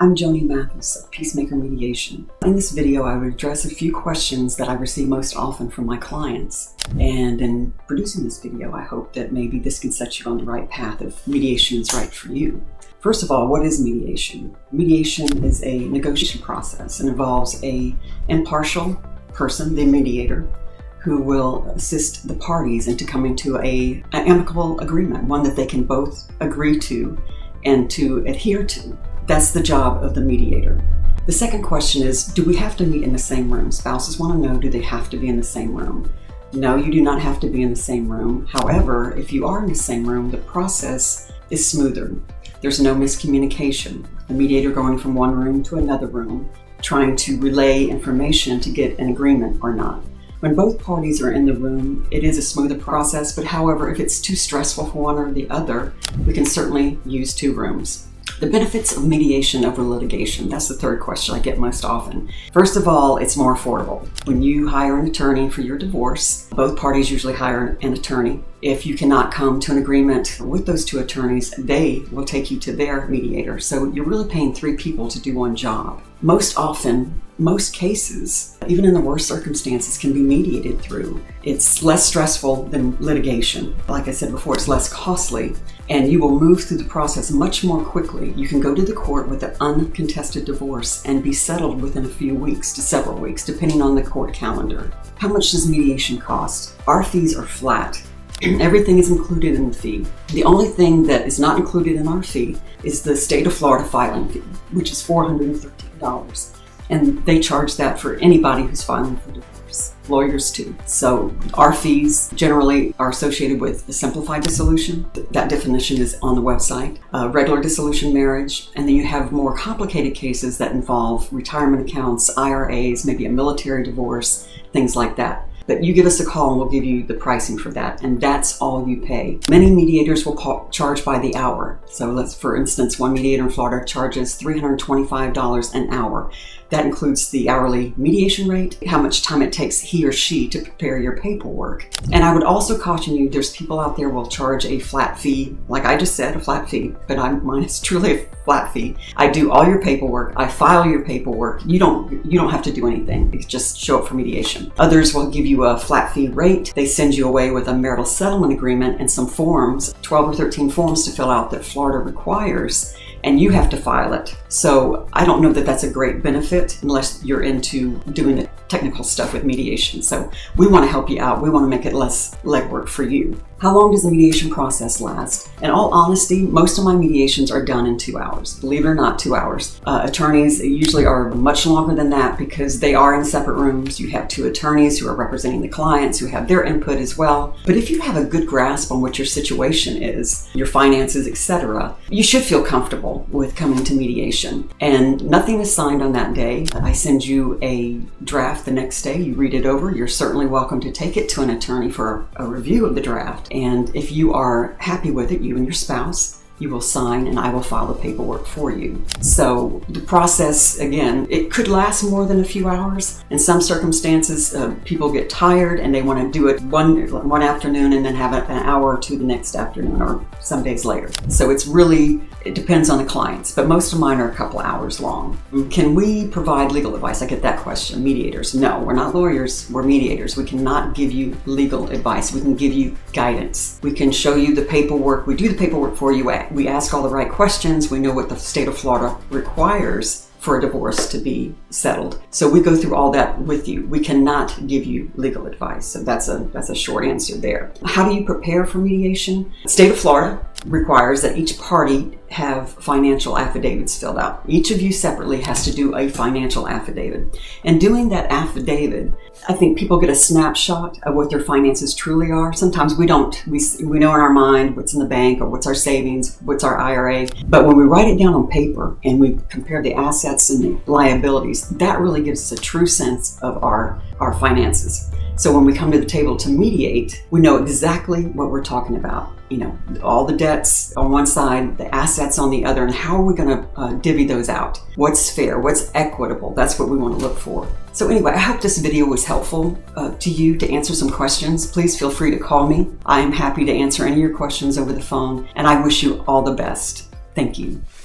I'm Joni Mathis of Peacemaker Mediation. In this video, I will address a few questions that I receive most often from my clients. And in producing this video, I hope that maybe this can set you on the right path if mediation is right for you. First of all, what is mediation? Mediation is a negotiation process and involves an impartial person, the mediator, who will assist the parties into coming to an amicable agreement, one that they can both agree to and to adhere to. That's the job of the mediator. The second question is, do we have to meet in the same room? Spouses want to know, do they have to be in the same room? No, you do not have to be in the same room. However, if you are in the same room, the process is smoother. There's no miscommunication. The mediator going from one room to another room, trying to relay information to get an agreement or not. When both parties are in the room, it is a smoother process, but however, if it's too stressful for one or the other, we can certainly use two rooms. The benefits of mediation over litigation. That's the third question I get most often. First of all, it's more affordable. When you hire an attorney for your divorce, both parties usually hire an attorney. If you cannot come to an agreement with those two attorneys, they will take you to their mediator. So you're really paying three people to do one job. Most often, most cases, even in the worst circumstances, can be mediated through. It's less stressful than litigation. Like I said before, it's less costly, and you will move through the process much more quickly. You can go to the court with an uncontested divorce and be settled within a few weeks to several weeks, depending on the court calendar. How much does mediation cost? Our fees are flat. Everything is included in the fee. The only thing that is not included in our fee is the state of Florida filing fee, which is $413. And they charge that for anybody who's filing for divorce, lawyers too. So our fees generally are associated with a simplified dissolution. That definition is on the website. Regular dissolution marriage, and then you have more complicated cases that involve retirement accounts, IRAs, maybe a military divorce, things like that. But you give us a call and we'll give you the pricing for that, and that's all you pay. Many mediators will charge by the hour. So let's, for instance, one mediator in Florida charges $325 an hour. That includes the hourly mediation rate, how much time it takes he or she to prepare your paperwork. And I would also caution you, there's people out there will charge a flat fee, like I just said, a flat fee, but mine is truly a flat fee. I do all your paperwork, I file your paperwork. You don't have to do anything. You just show up for mediation. Others will give you a flat fee rate. They send you away with a marital settlement agreement and some forms, 12 or 13 forms to fill out that Florida requires, and you have to file it. So I don't know that that's a great benefit unless you're into doing the technical stuff with mediation. So we want to help you out. We want to make it less legwork for you. How long does the mediation process last? In all honesty, most of my mediations are done in 2 hours. Believe it or not, 2 hours. Attorneys usually are much longer than that because they are in separate rooms. You have two attorneys who are representing the clients who have their input as well. But if you have a good grasp on what your situation is, your finances, etc., you should feel comfortable with coming to mediation. And nothing is signed on that day. I send you a draft the next day. You read it over. You're certainly welcome to take it to an attorney for a review of the draft. And if you are happy with it, you and your spouse, you will sign and I will file the paperwork for you. So the process, again, it could last more than a few hours. In some circumstances, people get tired and they want to do it one afternoon and then have an hour or two the next afternoon or some days later. So it depends on the clients, but most of mine are a couple hours long. Can we provide legal advice? I get that question. Mediators. No, we're not lawyers, we're mediators. We cannot give you legal advice. We can give you guidance. We can show you the paperwork. We do the paperwork for you. We ask all the right questions. We know what the state of Florida requires for a divorce to be settled. So we go through all that with you. We cannot give you legal advice. So that's a short answer there. How do you prepare for mediation? The state of Florida requires that each party have financial affidavits filled out. Each of you separately has to do a financial affidavit. And doing that affidavit, I think people get a snapshot of what their finances truly are. Sometimes we don't. We know in our mind what's in the bank or what's our savings, what's our IRA. But when we write it down on paper and we compare the assets and the liabilities, that really gives us a true sense of our finances. So when we come to the table to mediate, we know exactly what we're talking about. You know, all the debts on one side, the assets on the other, and how are we going to divvy those out? What's fair? What's equitable? That's what we want to look for. So anyway, I hope this video was helpful to you to answer some questions. Please feel free to call me. I am happy to answer any of your questions over the phone, and I wish you all the best. Thank you.